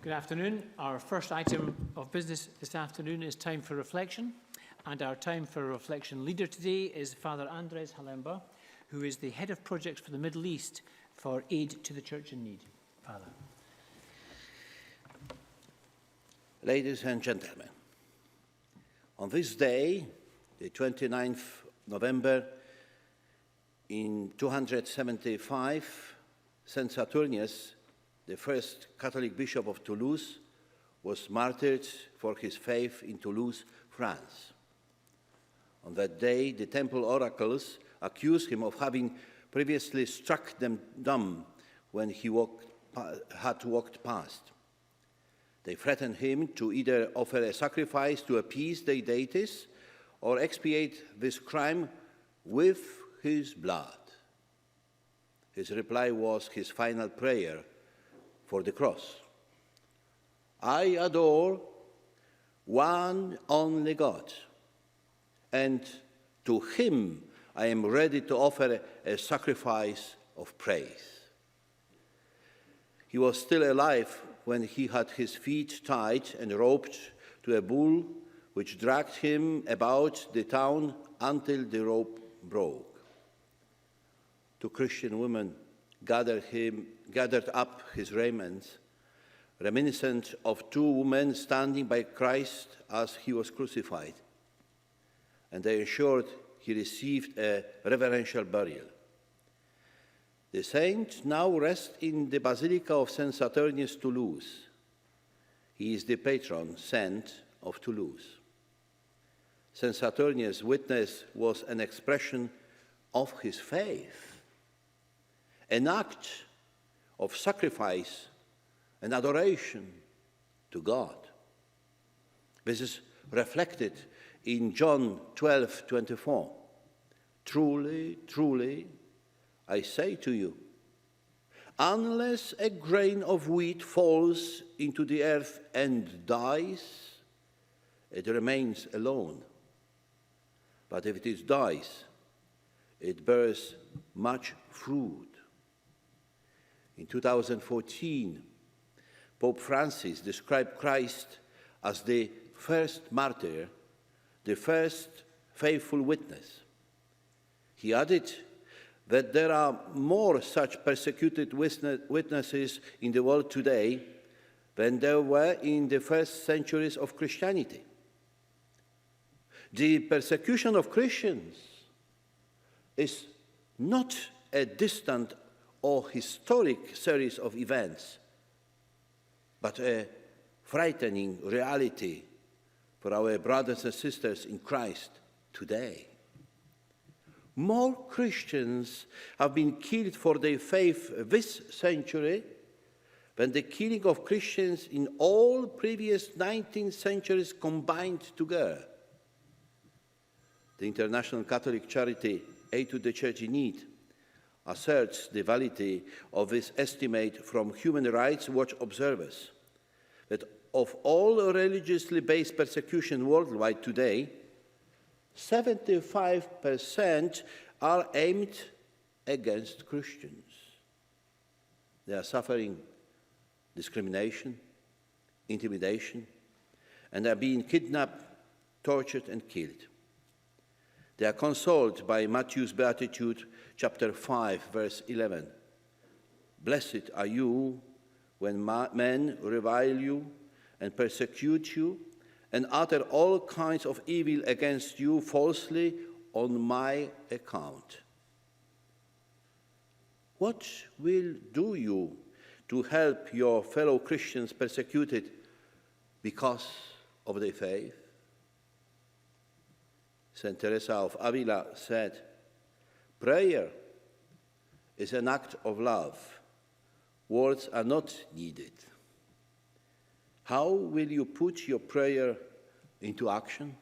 Good afternoon. Our first item of business this afternoon is time for reflection. And our time for reflection leader today is Father Andres Halemba, who is the head of projects for the Middle East for Aid to the Church in Need. Father. Ladies and gentlemen, on this day, the 29th November, in 275, Saint Saturnius, the first Catholic bishop of Toulouse, was martyred for his faith in Toulouse, France. On that day, the temple oracles accused him of having previously struck them dumb when he had walked past. They threatened him to either offer a sacrifice to appease their deities or expiate this crime with his blood. His reply was his final prayer for the cross. I adore one only God, and to him I am ready to offer a sacrifice of praise. He was still alive when he had his feet tied and roped to a bull which dragged him about the town until the rope broke. Two Christian women gathered up his raiment, reminiscent of two women standing by Christ as he was crucified, and they ensured he received a reverential burial. The saint now rests in the Basilica of Saint Saturnius, Toulouse. He is the patron saint of Toulouse. Saint Saturnius' witness was an expression of his faith, an act of sacrifice and adoration to God. This is reflected in John 12:24. Truly, truly, I say to you, unless a grain of wheat falls into the earth and dies, it remains alone. But if it dies, it bears much fruit. In 2014, Pope Francis described Christ as the first martyr, the first faithful witness. He added that there are more such persecuted witnesses in the world today than there were in the first centuries of Christianity. The persecution of Christians is not a distant or historic series of events, but a frightening reality for our brothers and sisters in Christ today. More Christians have been killed for their faith this century than the killing of Christians in all previous 19 centuries combined together. The international Catholic charity Aid to the Church in Need asserts the validity of this estimate from Human Rights Watch observers, that of all religiously based persecution worldwide today, 75% are aimed against Christians. They are suffering discrimination, intimidation, and are being kidnapped, tortured, and killed. They are consoled by Matthew's Beatitude, chapter 5, verse 11. Blessed are you when men revile you and persecute you and utter all kinds of evil against you falsely on my account. What will do you to help your fellow Christians persecuted because of their faith? Saint Teresa of Avila said, prayer is an act of love. Words are not needed. How will you put your prayer into action?